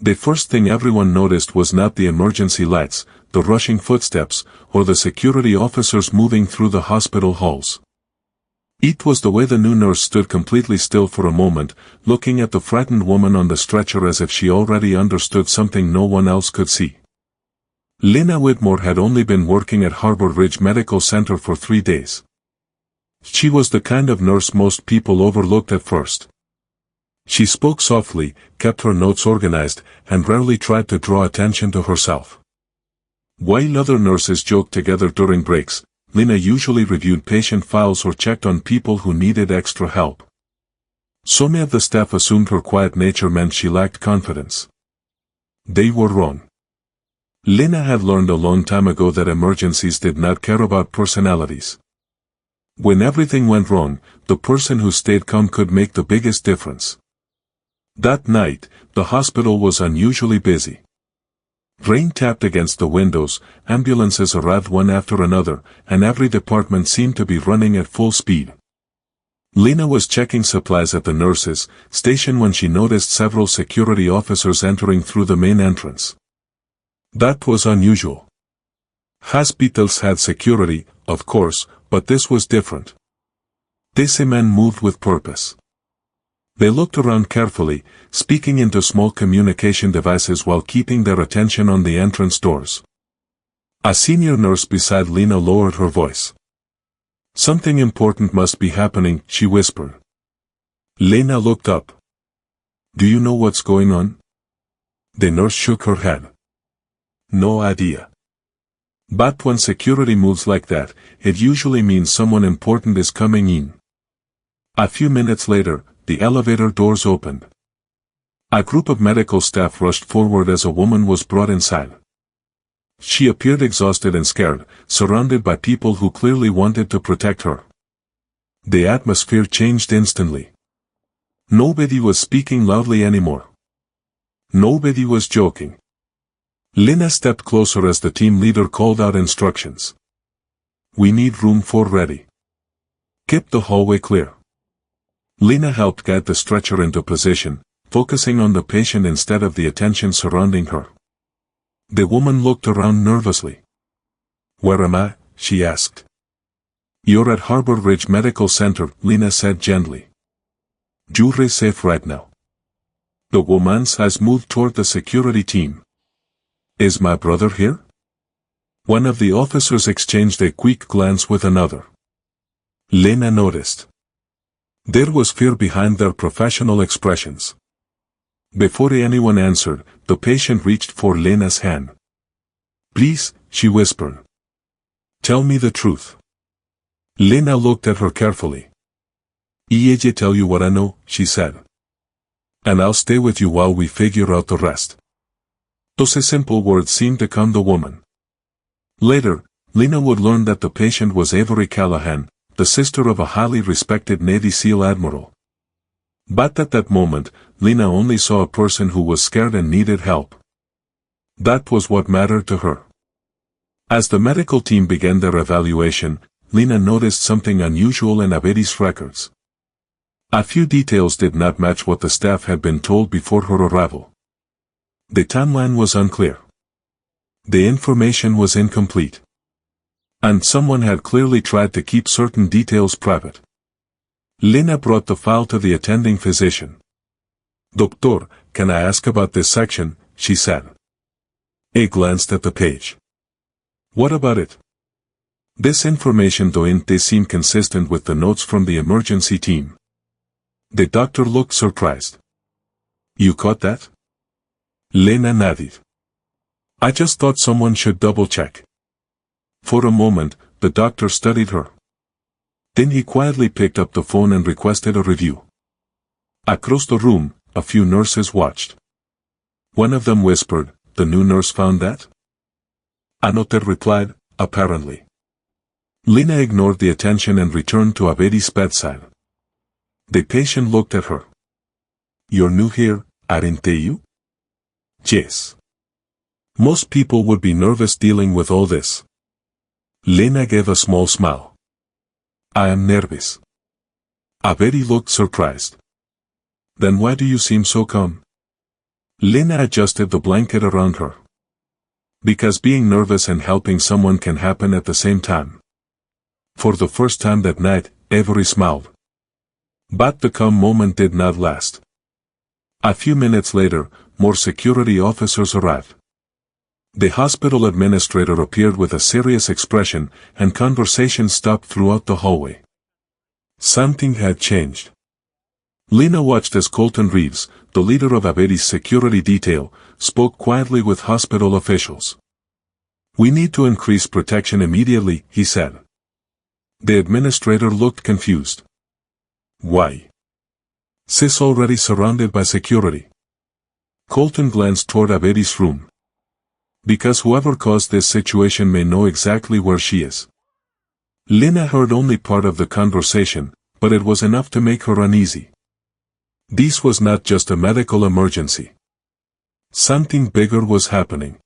The first thing everyone noticed was not the emergency lights, the rushing footsteps, or the security officers moving through the hospital halls. It was the way the new nurse stood completely still for a moment, looking at the frightened woman on the stretcher as if she already understood something no one else could see. Lena Whitmore had only been working at Harbor Ridge Medical Center for 3 days. She was the kind of nurse most people overlooked at first. She spoke softly, kept her notes organized, and rarely tried to draw attention to herself. While other nurses joked together during breaks, Lena usually reviewed patient files or checked on people who needed extra help. Some of the staff assumed her quiet nature meant she lacked confidence. They were wrong. Lena had learned a long time ago that emergencies did not care about personalities. When everything went wrong, the person who stayed calm could make the biggest difference. That night, the hospital was unusually busy. Rain tapped against the windows, ambulances arrived one after another, and every department seemed to be running at full speed. Lena was checking supplies at the nurses' station when she noticed several security officers entering through the main entrance. That was unusual. Hospitals had security, of course, but this was different. These men moved with purpose. They looked around carefully, speaking into small communication devices while keeping their attention on the entrance doors. A senior nurse beside Lena lowered her voice. "Something important must be happening," she whispered. Lena looked up. "Do you know what's going on?" The nurse shook her head. "No idea. But when security moves like that, it usually means someone important is coming in." A few minutes later, the elevator doors opened. A group of medical staff rushed forward as a woman was brought inside. She appeared exhausted and scared, surrounded by people who clearly wanted to protect her. The atmosphere changed instantly. Nobody was speaking loudly anymore. Nobody was joking. Lena stepped closer as the team leader called out instructions. "We need room 4 ready. Keep the hallway clear." Lena helped guide the stretcher into position, focusing on the patient instead of the attention surrounding her. The woman looked around nervously. "Where am I?" she asked. "You're at Harbor Ridge Medical Center," Lena said gently. "You're safe right now." The woman's eyes moved toward the security team. "Is my brother here?" One of the officers exchanged a quick glance with another. Lena noticed. There was fear behind their professional expressions. Before anyone answered, the patient reached for Lena's hand. "Please," she whispered. "Tell me the truth." Lena looked at her carefully. "I'll tell you what I know," she said. "And I'll stay with you while we figure out the rest." Those simple words seemed to calm the woman. Later, Lena would learn that the patient was Avery Callahan, the sister of a highly respected Navy SEAL Admiral. But at that moment, Lena only saw a person who was scared and needed help. That was what mattered to her. As the medical team began their evaluation, Lena noticed something unusual in Avery's records. A few details did not match what the staff had been told before her arrival. The timeline was unclear. The information was incomplete. And someone had clearly tried to keep certain details private. Lena brought the file to the attending physician. "Doctor, can I ask about this section?" she said. He glanced at the page. "What about it?" "This information doesn't seem consistent with the notes from the emergency team." The doctor looked surprised. "You caught that?" Lena nodded. "I just thought someone should double-check." For a moment, the doctor studied her. Then he quietly picked up the phone and requested a review. Across the room, a few nurses watched. One of them whispered, "The new nurse found that?" Another replied, "Apparently." Lena ignored the attention and returned to Avery's bedside. The patient looked at her. "You're new here, aren't you?" "Yes." "Most people would be nervous dealing with all this." Lena gave a small smile. "I am nervous." Avery looked surprised. "Then why do you seem so calm?" Lena adjusted the blanket around her. Because being nervous and helping someone can happen at the same time. For the first time that night, Avery smiled. But the calm moment did not last. A few minutes later, more security officers arrived. The hospital administrator appeared with a serious expression, and conversation stopped throughout the hallway. Something had changed. Lena watched as Colton Reeves, the leader of Avery's security detail, spoke quietly with hospital officials. "We need to increase protection immediately," he said. The administrator looked confused. "Why? She's already surrounded by security." Colton glanced toward Avery's room. "Because whoever caused this situation may know exactly where she is." Lena heard only part of the conversation, but it was enough to make her uneasy. This was not just a medical emergency. Something bigger was happening.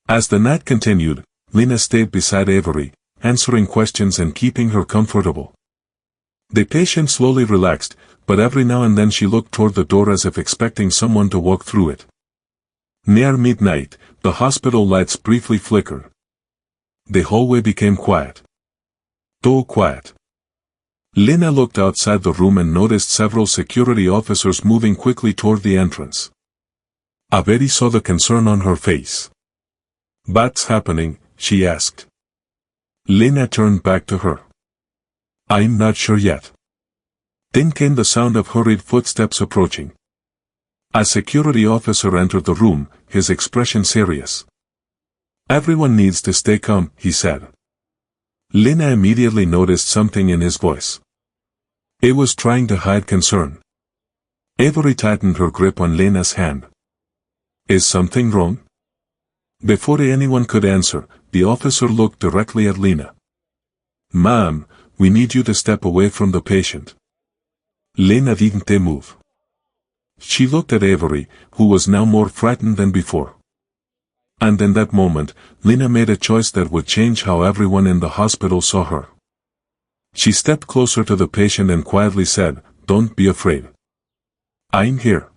As the night continued, Lena stayed beside Avery, answering questions and keeping her comfortable. The patient slowly relaxed, but every now and then she looked toward the door as if expecting someone to walk through it. Near midnight, the hospital lights briefly flickered. The hallway became quiet. Too quiet. Lena looked outside the room and noticed several security officers moving quickly toward the entrance. Avery saw the concern on her face. "What's happening?" she asked. Lena turned back to her. "I'm not sure yet." Then came the sound of hurried footsteps approaching. A security officer entered the room, his expression serious. "Everyone needs to stay calm," he said. Lena immediately noticed something in his voice. It was trying to hide concern. Avery tightened her grip on Lena's hand. "Is something wrong?" Before anyone could answer, the officer looked directly at Lena. "Ma'am, we need you to step away from the patient." Lena didn't move. She looked at Avery, who was now more frightened than before. And in that moment, Lena made a choice that would change how everyone in the hospital saw her. She stepped closer to the patient and quietly said, "Don't be afraid. I'm here."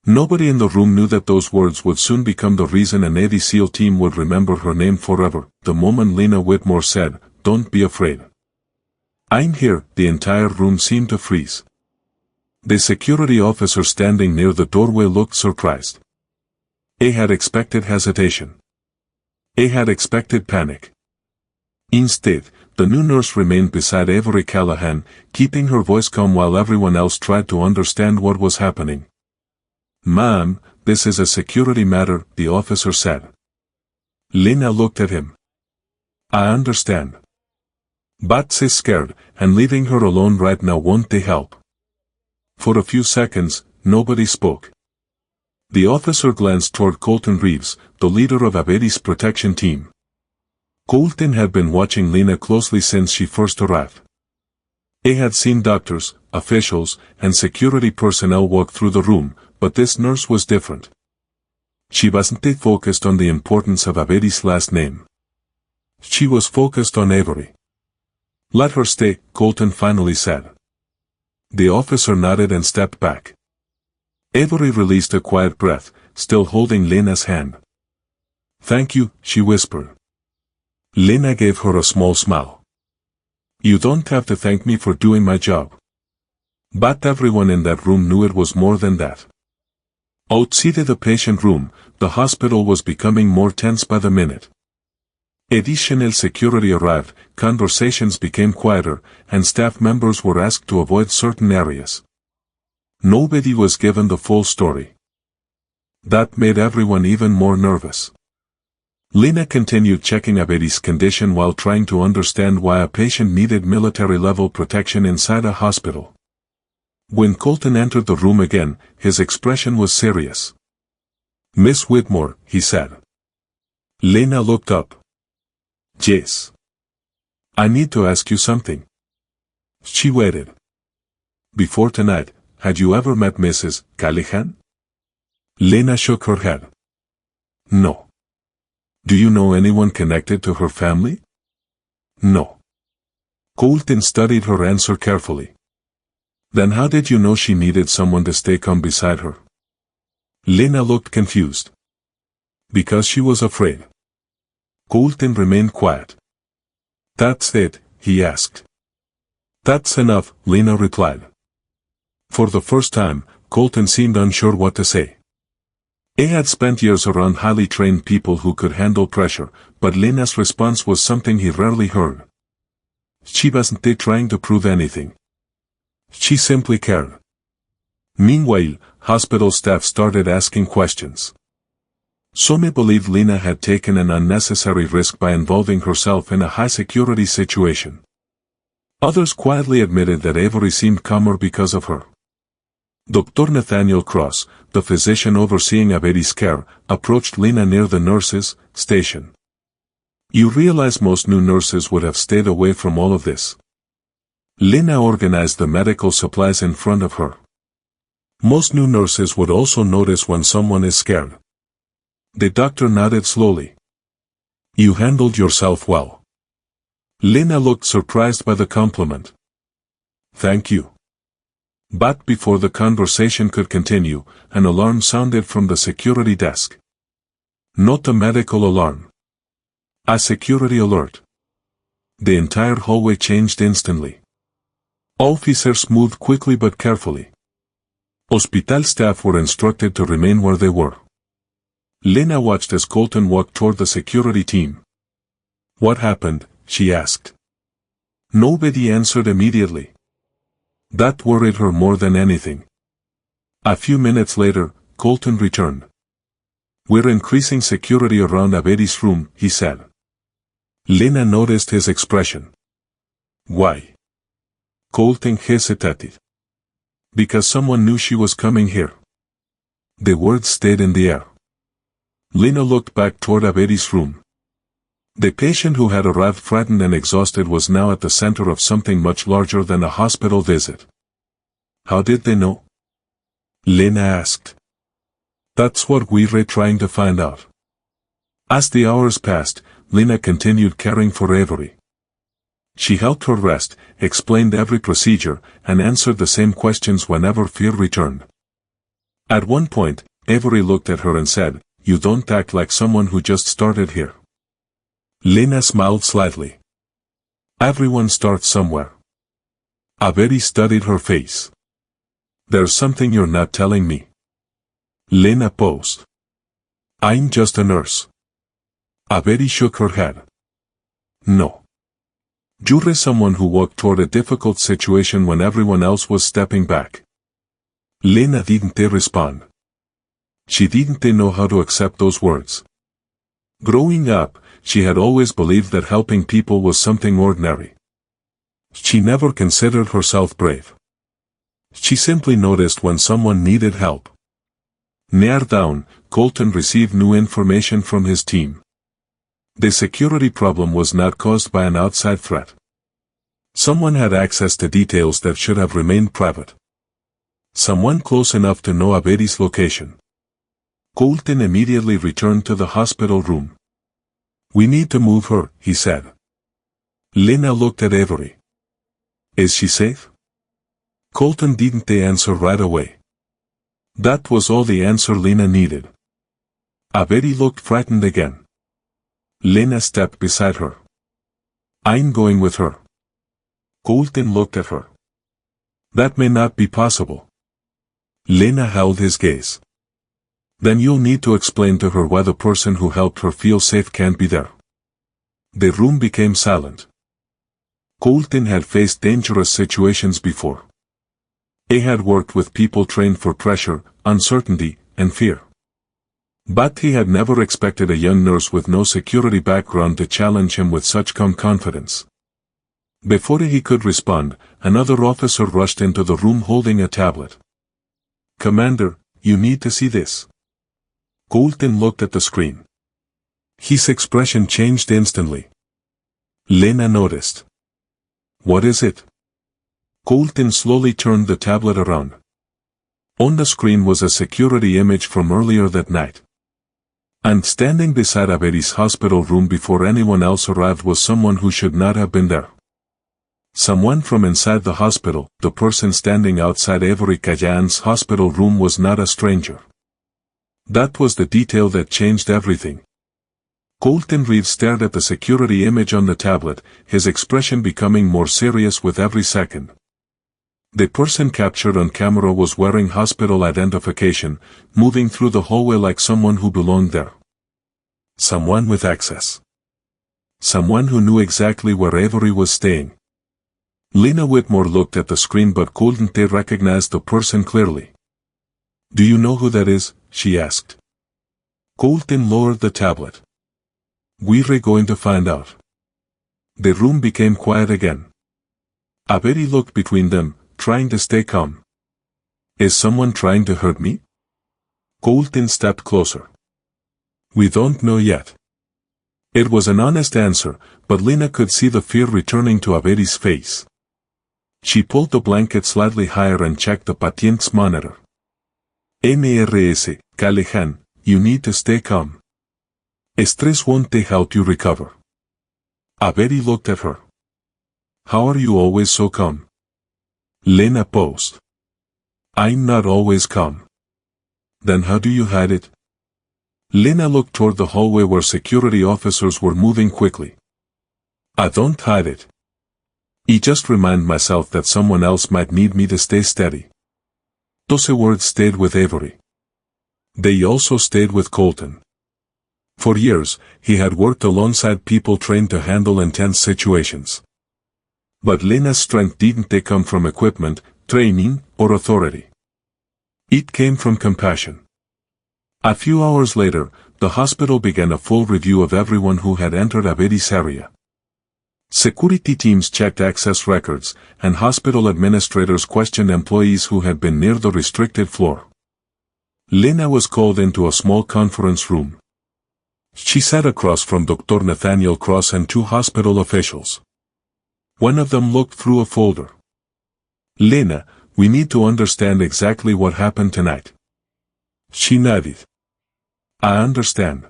Nobody in the room knew that those words would soon become the reason a Navy SEAL team would remember her name forever. The moment Lena Whitmore said, "Don't be afraid. I'm here," the entire room seemed to freeze. The security officer standing near the doorway looked surprised. He had expected hesitation. He had expected panic. Instead, the new nurse remained beside Avery Callahan, keeping her voice calm while everyone else tried to understand what was happening. "Ma'am, this is a security matter," the officer said. Lena looked at him. "I understand. But she's scared, and leaving her alone right now won't help." For a few seconds, nobody spoke. The officer glanced toward Colton Reeves, the leader of Avery's protection team. Colton had been watching Lena closely since she first arrived. He had seen doctors, officials, and security personnel walk through the room, but this nurse was different. She wasn't focused on the importance of Avery's last name. She was focused on Avery. "Let her stay," Colton finally said. The officer nodded and stepped back. Avery released a quiet breath, still holding Lena's hand. "Thank you," she whispered. Lena gave her a small smile. "You don't have to thank me for doing my job." But everyone in that room knew it was more than that. Outside the patient room, the hospital was becoming more tense by the minute. Additional security arrived, conversations became quieter, and staff members were asked to avoid certain areas. Nobody was given the full story. That made everyone even more nervous. Lena continued checking Avery's condition while trying to understand why a patient needed military-level protection inside a hospital. When Colton entered the room again, his expression was serious. "Miss Whitmore," he said. Lena looked up. "Yes. I need to ask you something." She waited. "Before tonight, had you ever met Mrs. Callahan?" Lena shook her head. "No." "Do you know anyone connected to her family?" "No." Colton studied her answer carefully. "Then how did you know she needed someone to stay calm beside her?" Lena looked confused. Because she was afraid. Colton remained quiet. That's it, he asked. That's enough, Lena replied. For the first time, Colton seemed unsure what to say. He had spent years around highly trained people who could handle pressure, but Lena's response was something he rarely heard. She wasn't trying to prove anything. She simply cared. Meanwhile, hospital staff started asking questions. Some believed Lena had taken an unnecessary risk by involving herself in a high-security situation. Others quietly admitted that Avery seemed calmer because of her. Dr. Nathaniel Cross, the physician overseeing Avery's care, approached Lena near the nurses' station. You realize most new nurses would have stayed away from all of this. Lena organized the medical supplies in front of her. Most new nurses would also notice when someone is scared. The doctor nodded slowly. You handled yourself well. Lena looked surprised by the compliment. Thank you. But before the conversation could continue, an alarm sounded from the security desk. Not a medical alarm. A security alert. The entire hallway changed instantly. Officers moved quickly but carefully. Hospital staff were instructed to remain where they were. Lena watched as Colton walked toward the security team. What happened? She asked. Nobody answered immediately. That worried her more than anything. A few minutes later, Colton returned. We're increasing security around Avery's room, he said. Lena noticed his expression. Why? Colton hesitated. Because someone knew she was coming here. The words stayed in the air. Lena looked back toward Avery's room. The patient who had arrived frightened and exhausted was now at the center of something much larger than a hospital visit. How did they know? Lena asked. That's what we're trying to find out. As the hours passed, Lena continued caring for Avery. She helped her rest, explained every procedure, and answered the same questions whenever fear returned. At one point, Avery looked at her and said, You don't act like someone who just started here. Lena smiled slightly. Everyone starts somewhere. Avery studied her face. There's something you're not telling me. Lena paused. I'm just a nurse. Avery shook her head. No. You're someone who walked toward a difficult situation when everyone else was stepping back. Lena didn't respond. She didn't know how to accept those words. Growing up, she had always believed that helping people was something ordinary. She never considered herself brave. She simply noticed when someone needed help. Near dawn, Colton received new information from his team. The security problem was not caused by an outside threat. Someone had access to details that should have remained private. Someone close enough to know Avery's location. Colton immediately returned to the hospital room. We need to move her, he said. Lena looked at Avery. Is she safe? Colton didn't answer right away. That was all the answer Lena needed. Avery looked frightened again. Lena stepped beside her. I'm going with her. Colton looked at her. That may not be possible. Lena held his gaze. Then you'll need to explain to her why the person who helped her feel safe can't be there. The room became silent. Colton had faced dangerous situations before. He had worked with people trained for pressure, uncertainty, and fear. But he had never expected a young nurse with no security background to challenge him with such calm confidence. Before he could respond, another officer rushed into the room holding a tablet. Commander, you need to see this. Colton looked at the screen. His expression changed instantly. Lena noticed. What is it? Colton slowly turned the tablet around. On the screen was a security image from earlier that night. And standing beside Avery's hospital room before anyone else arrived was someone who should not have been there. Someone from inside the hospital. The person standing outside Avery Kayan's hospital room was not a stranger. That was the detail that changed everything. Colton Reed stared at the security image on the tablet, his expression becoming more serious with every second. The person captured on camera was wearing hospital identification, moving through the hallway like someone who belonged there. Someone with access. Someone who knew exactly where Avery was staying. Lena Whitmore looked at the screen but couldn't recognize the person clearly. "Do you know who that is?" she asked. Colton lowered the tablet. "We're going to find out." The room became quiet again. Avery looked between them, trying to stay calm. "Is someone trying to hurt me?" Colton stepped closer. "We don't know yet." It was an honest answer, but Lena could see the fear returning to Avery's face. She pulled the blanket slightly higher and checked the patient's monitor. "Mrs. Callahan, you need to stay calm. Stress won't help you recover." Avery looked at her. "How are you always so calm?" Lena paused. "I'm not always calm." "Then how do you hide it?" Lena looked toward the hallway where security officers were moving quickly. "I don't hide it. I just remind myself that someone else might need me to stay steady." Those words stayed with Avery. They also stayed with Colton. For years, he had worked alongside people trained to handle intense situations. But Lena's strength didn't come from equipment, training, or authority. It came from compassion. A few hours later, the hospital began a full review of everyone who had entered Avery's area. Security teams checked access records, and hospital administrators questioned employees who had been near the restricted floor. Lena was called into a small conference room. She sat across from Dr. Nathaniel Cross and two hospital officials. One of them looked through a folder. "Lena, we need to understand exactly what happened tonight." She nodded. "I understand.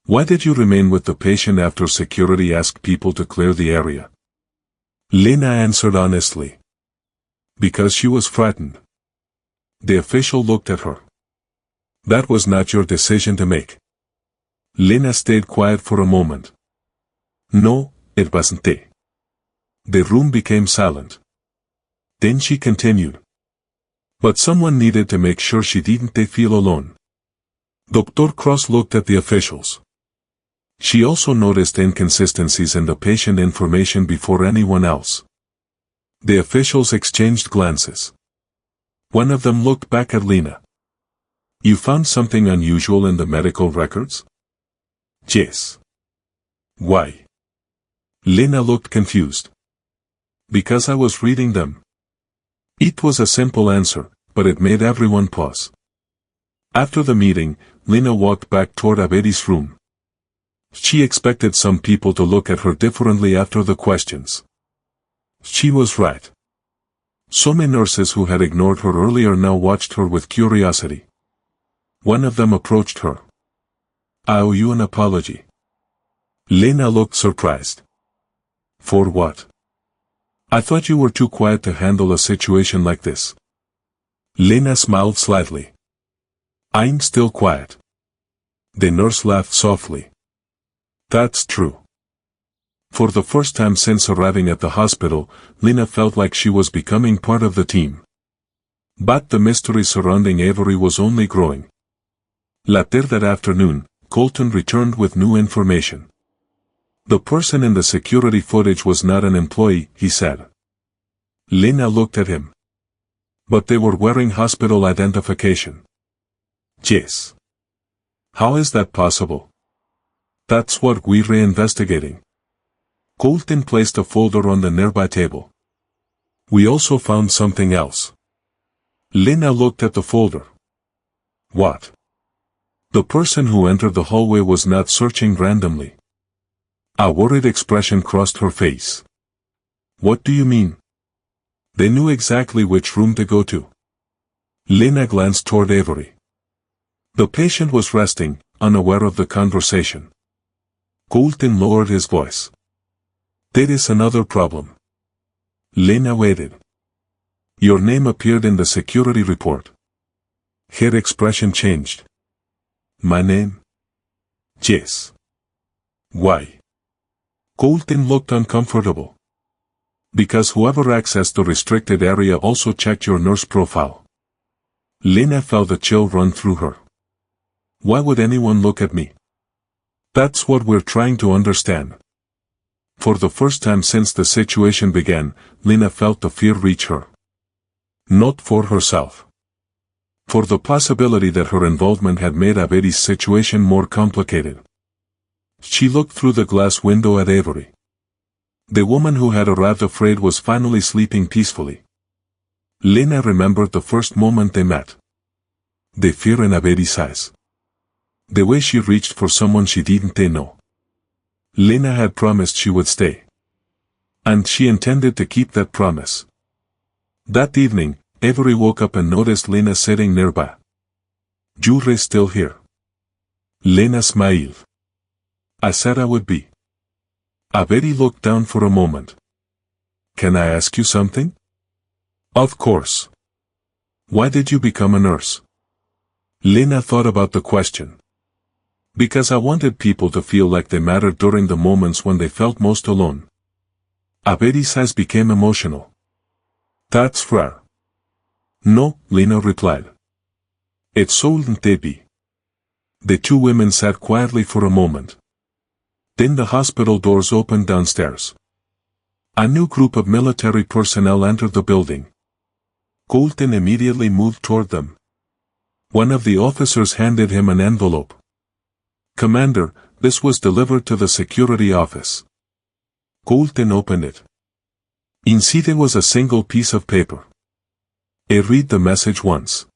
Why did you remain with the patient after security asked people to clear the area?" Lena answered honestly. "Because she was frightened." The official looked at her. "That was not your decision to make." Lena stayed quiet for a moment. "No, it wasn't." The room became silent. Then she continued. "But someone needed to make sure she didn't feel alone." Dr. Cross looked at the officials. She also noticed inconsistencies in the patient information before anyone else. The officials exchanged glances. One of them looked back at Lena. "You found something unusual in the medical records?" "Yes." "Why?" Lena looked confused. "Because I was reading them." It was a simple answer, but it made everyone pause. After the meeting, Lena walked back toward Avery's room. She expected some people to look at her differently after the questions. She was right. So many nurses who had ignored her earlier now watched her with curiosity. One of them approached her. "I owe you an apology." Lena looked surprised. "For what?" "I thought you were too quiet to handle a situation like this." Lena smiled slightly. "I'm still quiet." The nurse laughed softly. "That's true." For the first time since arriving at the hospital, Lena felt like she was becoming part of the team. But the mystery surrounding Avery was only growing. Later that afternoon, Colton returned with new information. The person in the security footage was not an employee, he said. Lena looked at him. "But they were wearing hospital identification." "Yes." "How is that possible?" "That's what we're investigating." Colton placed a folder on the nearby table. "We also found something else." Lena looked at the folder. "What?" The person who entered the hallway was not searching randomly. A worried expression crossed her face. "What do you mean?" "They knew exactly which room to go to." Lena glanced toward Avery. The patient was resting, unaware of the conversation. Colton lowered his voice. "There is another problem." Lena waited. "Your name appeared in the security report." Her expression changed. My name? Yes. Why? Colton looked uncomfortable. Because whoever accessed the restricted area also checked your nurse profile. Lena felt a chill run through her. Why would anyone look at me? That's what we're trying to understand. For the first time since the situation began, Lena felt the fear reach her. Not for herself. For the possibility that her involvement had made Avery's situation more complicated. She looked through the glass window at Avery. The woman who had arrived afraid was finally sleeping peacefully. Lena remembered the first moment they met. The fear in Avery's eyes. The way she reached for someone she didn't know. Lena had promised she would stay. And she intended to keep that promise. That evening, Avery woke up and noticed Lena sitting nearby. You're still here. Lena smiled. I said I would be. Avery looked down for a moment. Can I ask you something? Of course. Why did you become a nurse? Lena thought about the question. Because I wanted people to feel like they mattered during the moments when they felt most alone. Avery's eyes became emotional. That's rare. No, Lena replied. It shouldn't be. The two women sat quietly for a moment. Then the hospital doors opened downstairs. A new group of military personnel entered the building. Colton immediately moved toward them. One of the officers handed him an envelope. Commander, this was delivered to the security office. Colton opened it. Inside was a single piece of paper. He read the message once.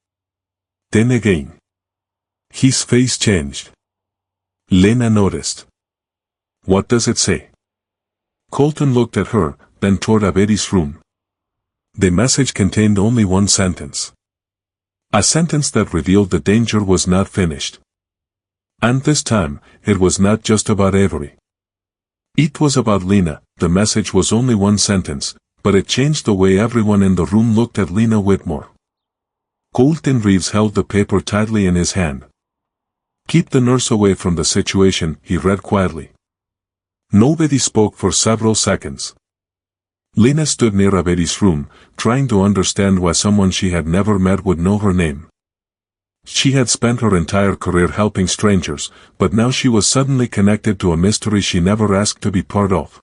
Then again. His face changed. Lena noticed. What does it say? Colton looked at her, then toward Avery's room. The message contained only one sentence. A sentence that revealed the danger was not finished. And this time, it was not just about Avery. It was about Lena. The message was only one sentence, but it changed the way everyone in the room looked at Lena Whitmore. Colton Reeves held the paper tightly in his hand. Keep the nurse away from the situation, he read quietly. Nobody spoke for several seconds. Lena stood near Avery's room, trying to understand why someone she had never met would know her name. She had spent her entire career helping strangers, but now she was suddenly connected to a mystery she never asked to be part of.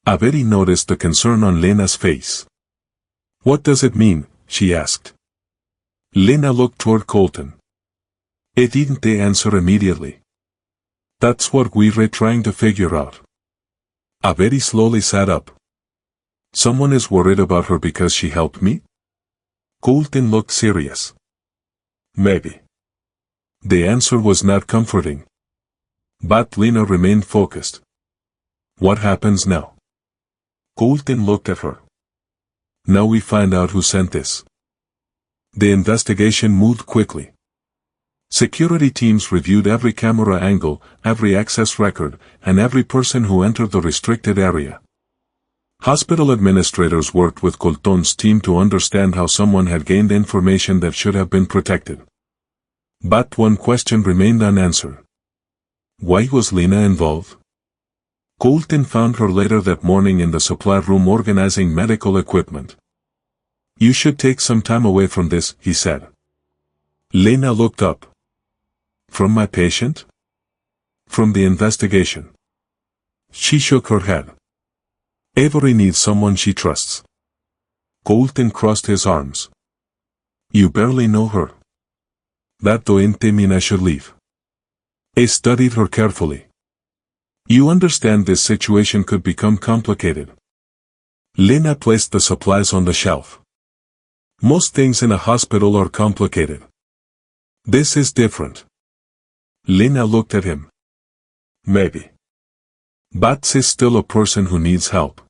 Avery noticed the concern on Lena's face. What does it mean? She asked. Lena looked toward Colton. He didn't answer immediately. That's what we're trying to figure out. Avery slowly sat up. Someone is worried about her because she helped me? Colton looked serious. Maybe. The answer was not comforting. But Lena remained focused. What happens now? Colton looked at her. Now we find out who sent this. The investigation moved quickly. Security teams reviewed every camera angle, every access record, and every person who entered the restricted area. Hospital administrators worked with Colton's team to understand how someone had gained information that should have been protected. But one question remained unanswered. Why was Lena involved? Colton found her later that morning in the supply room organizing medical equipment. You should take some time away from this, he said. Lena looked up. From my patient? From the investigation. She shook her head. Avery needs someone she trusts. Colton crossed his arms. You barely know her. That doesn't mean I should leave. I studied her carefully. You understand this situation could become complicated. Lena placed the supplies on the shelf. Most things in a hospital are complicated. This is different. Lena looked at him. Maybe. But she's still a person who needs help.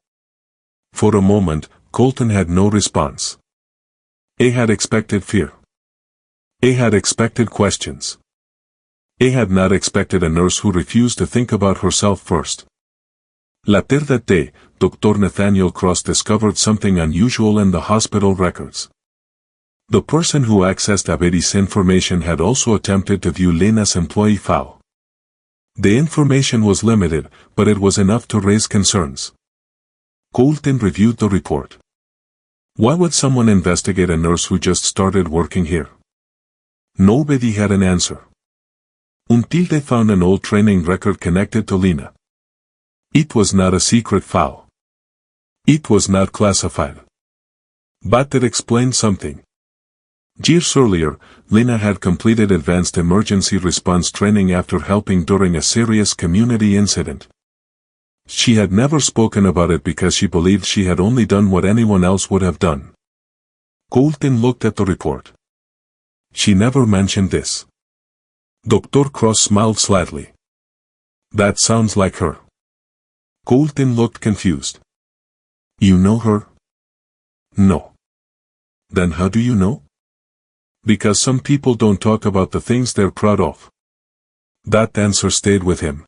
For a moment, Colton had no response. He had expected fear. He had expected questions. He had not expected a nurse who refused to think about herself first. Later that day, Dr. Nathaniel Cross discovered something unusual in the hospital records. The person who accessed Abedi's information had also attempted to view Lena's employee file. The information was limited, but it was enough to raise concerns. Colton reviewed the report. Why would someone investigate a nurse who just started working here? Nobody had an answer. Until they found an old training record connected to Lena. It was not a secret file. It was not classified. But it explained something. Years earlier, Lena had completed advanced emergency response training after helping during a serious community incident. She had never spoken about it because she believed she had only done what anyone else would have done. Colton looked at the report. She never mentioned this. Dr. Cross smiled slightly. That sounds like her. Colton looked confused. You know her? No. Then how do you know? Because some people don't talk about the things they're proud of. That answer stayed with him.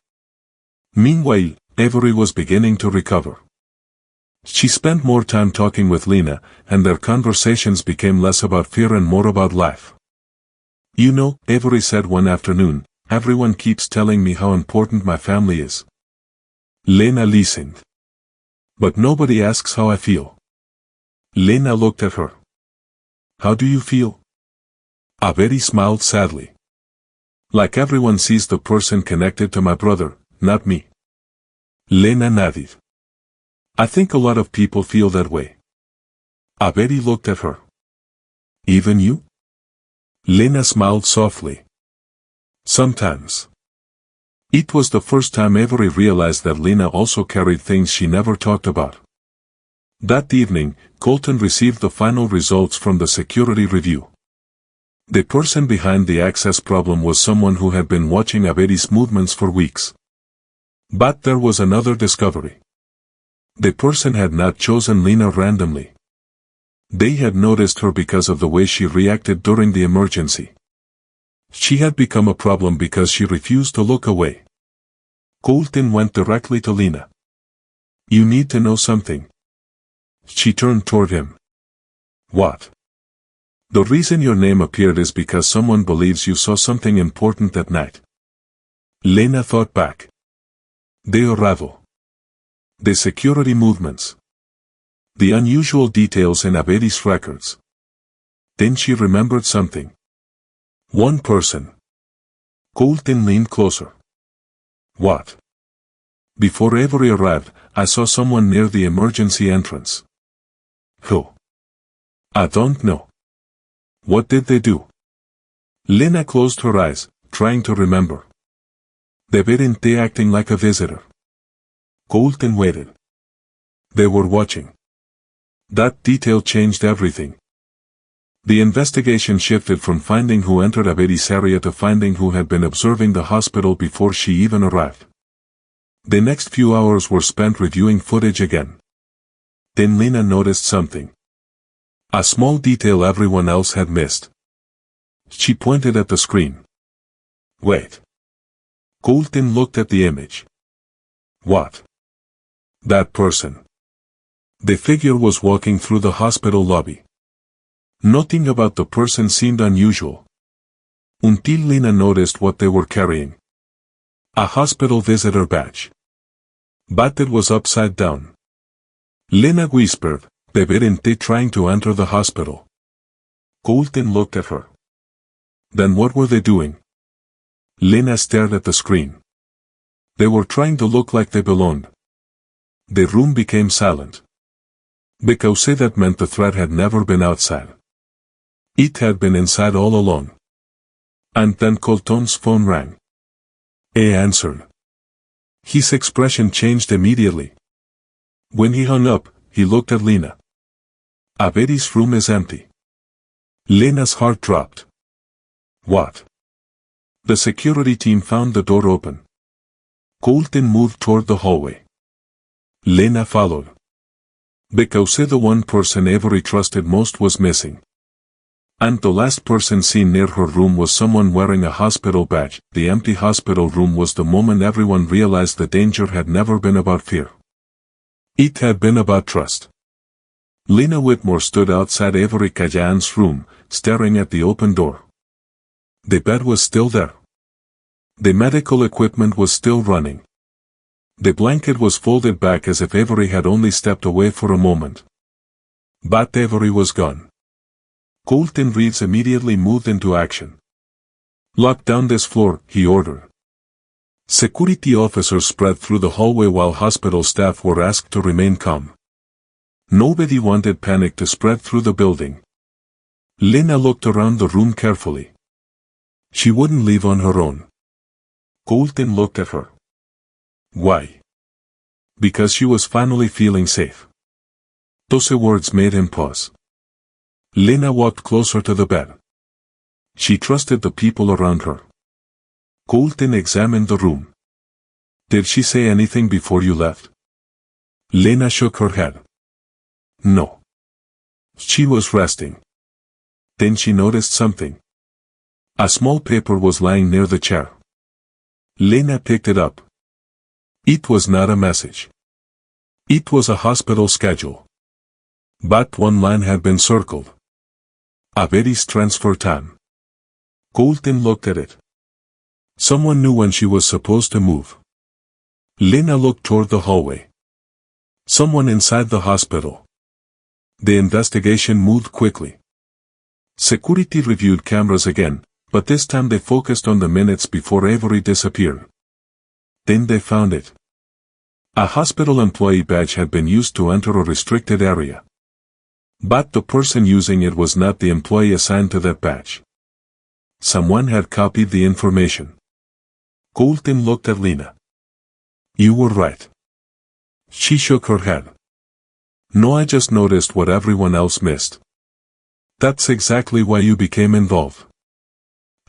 Meanwhile, Avery was beginning to recover. She spent more time talking with Lena, and their conversations became less about fear and more about life. You know, Avery said one afternoon, everyone keeps telling me how important my family is. Lena listened. But nobody asks how I feel. Lena looked at her. How do you feel? Avery smiled sadly. Like everyone sees the person connected to my brother, not me. Lena nodded. I think a lot of people feel that way. Avery looked at her. Even you? Lena smiled softly. Sometimes. It was the first time Avery realized that Lena also carried things she never talked about. That evening, Colton received the final results from the security review. The person behind the access problem was someone who had been watching Abedi's movements for weeks. But there was another discovery. The person had not chosen Lena randomly. They had noticed her because of the way she reacted during the emergency. She had become a problem because she refused to look away. Colton went directly to Lena. You need to know something. She turned toward him. What? The reason your name appeared is because someone believes you saw something important that night. Lena thought back. The arrival. The security movements. The unusual details in Abedi's records. Then she remembered something. One person. Colton leaned closer. What? Before Avery arrived, I saw someone near the emergency entrance. Who? I don't know. What did they do? Lena closed her eyes, trying to remember. They weren't acting like a visitor. Colton waited. They were watching. That detail changed everything. The investigation shifted from finding who entered Abedi's area to finding who had been observing the hospital before she even arrived. The next few hours were spent reviewing footage again. Then Lena noticed something. A small detail everyone else had missed. She pointed at the screen. Wait. Colton looked at the image. What? That person. The figure was walking through the hospital lobby. Nothing about the person seemed unusual. Until Lena noticed what they were carrying. A hospital visitor badge. But it was upside down. Lena whispered, they weren't trying to enter the hospital. Colton looked at her. Then what were they doing? Lena stared at the screen. They were trying to look like they belonged. The room became silent. Because that meant the threat had never been outside. It had been inside all along. And then Colton's phone rang. He answered. His expression changed immediately. When he hung up, he looked at Lena. Abedi's room is empty. Lena's heart dropped. What? The security team found the door open. Colton moved toward the hallway. Lena followed. Because the one person Avery trusted most was missing. And the last person seen near her room was someone wearing a hospital badge. The empty hospital room was the moment everyone realized the danger had never been about fear. It had been about trust. Lena Whitmore stood outside Avery Callahan's room, staring at the open door. The bed was still there. The medical equipment was still running. The blanket was folded back as if Avery had only stepped away for a moment. But Avery was gone. Colton Reeves immediately moved into action. "Lock down this floor," he ordered. Security officers spread through the hallway while hospital staff were asked to remain calm. Nobody wanted panic to spread through the building. Lena looked around the room carefully. She wouldn't leave on her own. Colton looked at her. Why? Because she was finally feeling safe. Those words made him pause. Lena walked closer to the bed. She trusted the people around her. Colton examined the room. "Did she say anything before you left?" Lena shook her head. "No. She was resting." Then she noticed something. A small paper was lying near the chair. Lena picked it up. It was not a message. It was a hospital schedule. But one line had been circled. Avery's transfer time. Colton looked at it. Someone knew when she was supposed to move. Lena looked toward the hallway. Someone inside the hospital. The investigation moved quickly. Security reviewed cameras again, but this time they focused on the minutes before Avery disappeared. Then they found it. A hospital employee badge had been used to enter a restricted area. But the person using it was not the employee assigned to that badge. Someone had copied the information. Colton looked at Lena. "You were right." She shook her head. "No, I just noticed what everyone else missed." "That's exactly why you became involved."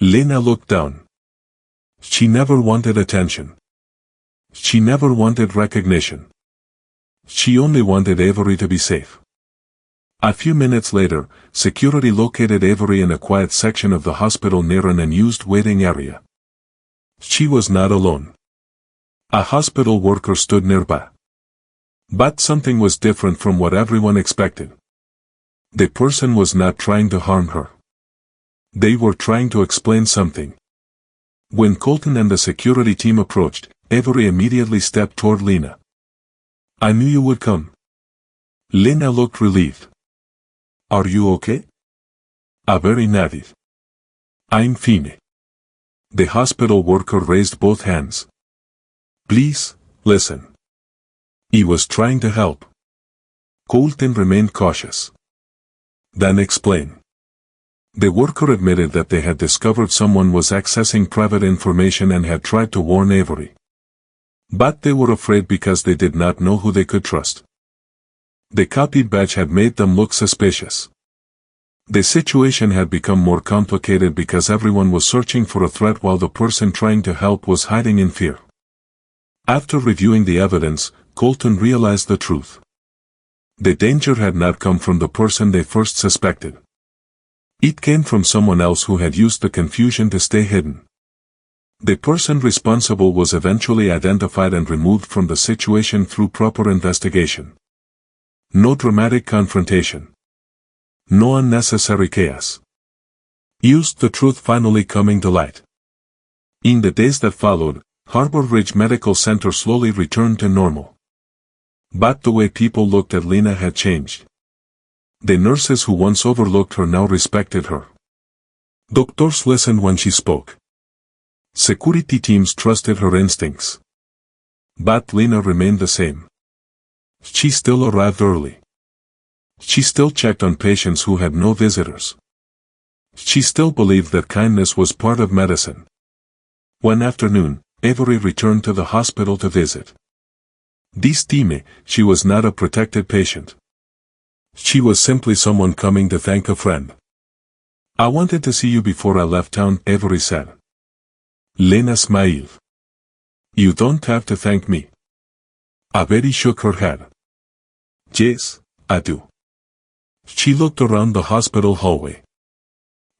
Lena looked down. She never wanted attention. She never wanted recognition. She only wanted Avery to be safe. A few minutes later, security located Avery in a quiet section of the hospital near an unused waiting area. She was not alone. A hospital worker stood nearby. But something was different from what everyone expected. The person was not trying to harm her. They were trying to explain something. When Colton and the security team approached, Avery immediately stepped toward Lena. "I knew you would come." Lena looked relieved. "Are you okay?" Avery nodded. "I'm fine." The hospital worker raised both hands. "Please, listen." He was trying to help. Colton remained cautious. "Then explain." The worker admitted that they had discovered someone was accessing private information and had tried to warn Avery. But they were afraid because they did not know who they could trust. The copied badge had made them look suspicious. The situation had become more complicated because everyone was searching for a threat while the person trying to help was hiding in fear. After reviewing the evidence, Colton realized the truth. The danger had not come from the person they first suspected. It came from someone else who had used the confusion to stay hidden. The person responsible was eventually identified and removed from the situation through proper investigation. No dramatic confrontation. No unnecessary chaos. Used the truth finally coming to light. In the days that followed, Harbor Ridge Medical Center slowly returned to normal. But the way people looked at Lena had changed. The nurses who once overlooked her now respected her. Doctors listened when she spoke. Security teams trusted her instincts. But Lena remained the same. She still arrived early. She still checked on patients who had no visitors. She still believed that kindness was part of medicine. One afternoon, Avery returned to the hospital to visit. This time, she was not a protected patient. She was simply someone coming to thank a friend. "I wanted to see you before I left town," Avery said. Lena smiled. "You don't have to thank me." Avery shook her head. "Yes, I do." She looked around the hospital hallway.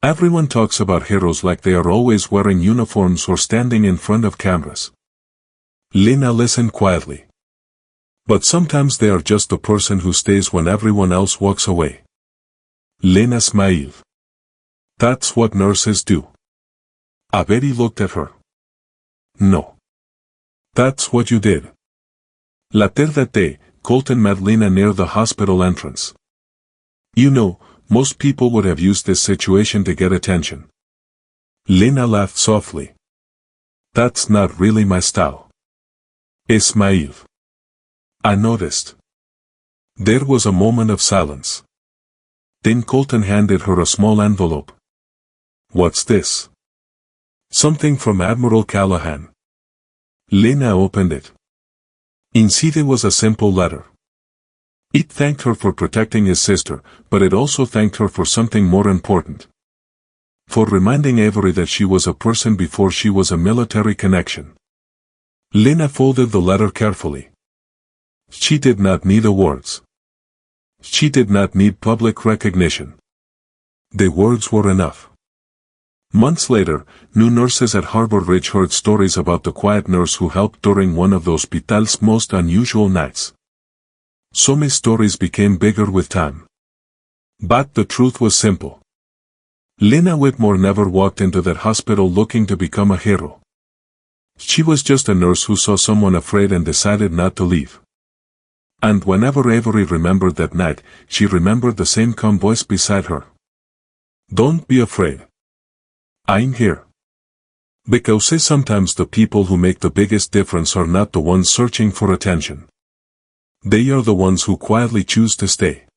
Everyone talks about heroes like they are always wearing uniforms or standing in front of cameras. Lena listened quietly. But sometimes they are just the person who stays when everyone else walks away. Lena smiled. That's what nurses do. Betty looked at her. No. That's what you did. Later that day, Colton met Lena near the hospital entrance. You know, most people would have used this situation to get attention. Lena laughed softly. That's not really my style. Ismail. I noticed. There was a moment of silence. Then Colton handed her a small envelope. What's this? Something from Admiral Callahan. Lena opened it. Inside was a simple letter. It thanked her for protecting his sister, but it also thanked her for something more important. For reminding Avery that she was a person before she was a military connection. Lena folded the letter carefully. She did not need awards. She did not need public recognition. The words were enough. Months later, new nurses at Harbor Ridge heard stories about the quiet nurse who helped during one of the hospital's most unusual nights. Some stories became bigger with time. But the truth was simple. Lena Whitmore never walked into that hospital looking to become a hero. She was just a nurse who saw someone afraid and decided not to leave. And whenever Avery remembered that night, she remembered the same calm voice beside her. Don't be afraid. I'm here. Because sometimes the people who make the biggest difference are not the ones searching for attention. They are the ones who quietly choose to stay.